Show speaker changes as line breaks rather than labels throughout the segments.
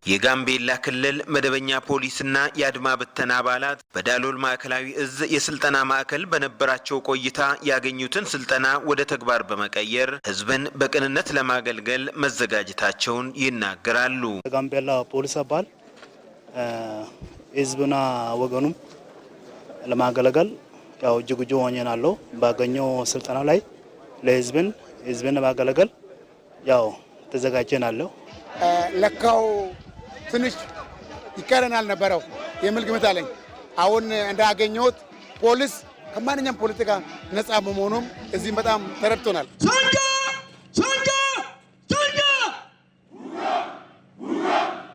የጋምቤላ ክልል መደበኛ ፖሊስና የአድማ ብተና አባላት በዳሎል ማዕከላዊ እዝ የስልጠና ማዕከል በነበራቸው ቆይታ ያገኙትን ስልጠና ወደ ተግባር በመቀየር ህዝብን በቅንነት ለማገልገል መዘጋጀታቸውን ይናገራሉ።
ጋምቤላ ፖሊስ አባል ህዝብና ወገኑም ለማገልገል ያው ዝግጁ ሆነናል። ባገኘው ስልጠና ላይ ለህዝብን ለማገልገል ያው ተዘጋጀናል።
ለካው ትንሽ ይቀረናል ነበረው የሚል ግምት አለኝ። አሁን እንዳገኘሁት ፖሊስ ከማንኛውም ፖለቲካ ነፃ በመሆኑም እዚህም በጣም ተረድቶናል።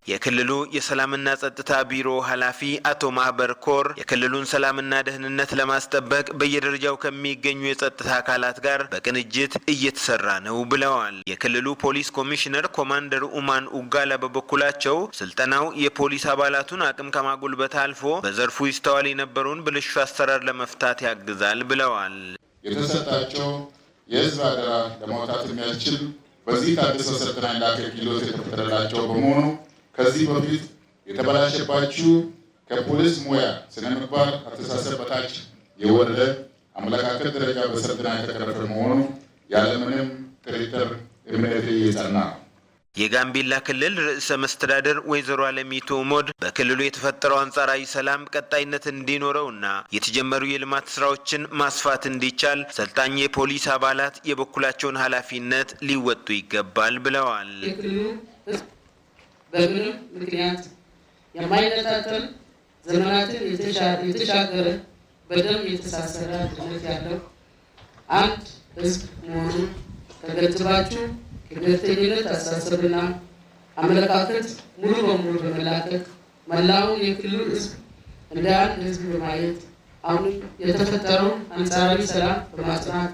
የክልሉ የሰላምና ጸጥታ ቢሮ ኃላፊ አቶ ማህበር ኮር የክልሉን ሰላምና ደህንነት ለማስጠበቅ በየደረጃው ከሚገኙ የጸጥታ አካላት ጋር በቅንጅት እየተሰራ ነው ብለዋል። የክልሉ ፖሊስ ኮሚሽነር ኮማንደር ኡማን ኡጋላ በበኩላቸው ስልጠናው የፖሊስ አባላቱን አቅም ከማጎልበት አልፎ በዘርፉ ይስተዋል የነበረውን ብልሹ አሰራር ለመፍታት ያግዛል ብለዋል።
የተሰጣቸው የህዝብ አደራ ለማውጣት የሚያስችል በዚህ ታድሶ ስልጠና ክህሎት የተፈጠረላቸው በመሆኑ ከዚህ በፊት የተበላሸባችሁ ከፖሊስ ሙያ ስነምግባር አስተሳሰብ በታች የወረደ አመለካከት ደረጃ በስልጠና የተቀረፈ መሆኑ ያለምንም ጥርጥር እምነት የጸና።
የጋምቤላ ክልል ርዕሰ መስተዳድር ወይዘሮ አለሚቱ ሞድ በክልሉ የተፈጠረው አንጻራዊ ሰላም ቀጣይነት እንዲኖረውና የተጀመሩ የልማት ስራዎችን ማስፋት እንዲቻል ሰልጣኝ የፖሊስ አባላት የበኩላቸውን ኃላፊነት ሊወጡ ይገባል ብለዋል።
በምንም ምክንያት የማይነጣጠል ዘመናትን የተሻገረ በደም የተሳሰረ አንድነት ያለው አንድ ህዝብ መሆኑን ተገንዝባችሁ ከብሔርተኝነት አስተሳሰብና አመለካከት ሙሉ በሙሉ በመላቀቅ መላውን የክልሉ ህዝብ እንደ አንድ ህዝብ በማየት አሁንም የተፈጠረውን አንጻራዊ ሰላም በማጽናት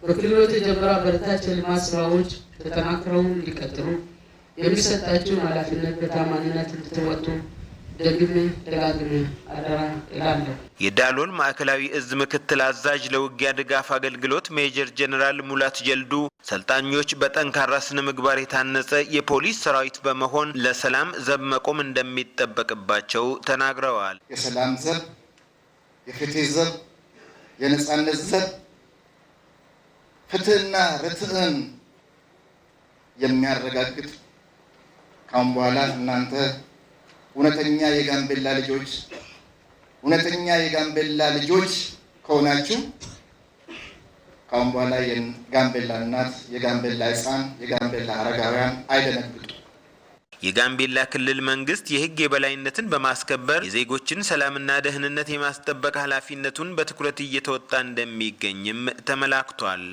በክልሉ የተጀመሩ አበረታች የልማት ስራዎች ተጠናክረው እንዲቀጥሉ የሚሰጣችሁን ኃላፊነት በታማኝነት እንድትወጡ ደጋግሜ አደራ እላለሁ።
የዳሎል ማዕከላዊ እዝ ምክትል አዛዥ ለውጊያ ድጋፍ አገልግሎት ሜጀር ጀነራል ሙላት ጀልዱ ሰልጣኞች በጠንካራ ስነ ምግባር የታነጸ የፖሊስ ሰራዊት በመሆን ለሰላም ዘብ መቆም እንደሚጠበቅባቸው ተናግረዋል።
የሰላም ዘብ፣ የፍትህ ዘብ፣ የነጻነት ዘብ፣ ፍትህና ርትዕን የሚያረጋግጥ ካሁን በኋላ እናንተ እውነተኛ የጋምቤላ ልጆች ከሆናችሁ ካሁን በኋላ የጋምቤላ እናት፣ የጋምቤላ ህፃን፣ የጋምቤላ አረጋውያን አይደነግጡ።
የጋምቤላ ክልል መንግስት የህግ የበላይነትን በማስከበር የዜጎችን ሰላምና ደህንነት የማስጠበቅ ኃላፊነቱን በትኩረት እየተወጣ እንደሚገኝም ተመላክቷል።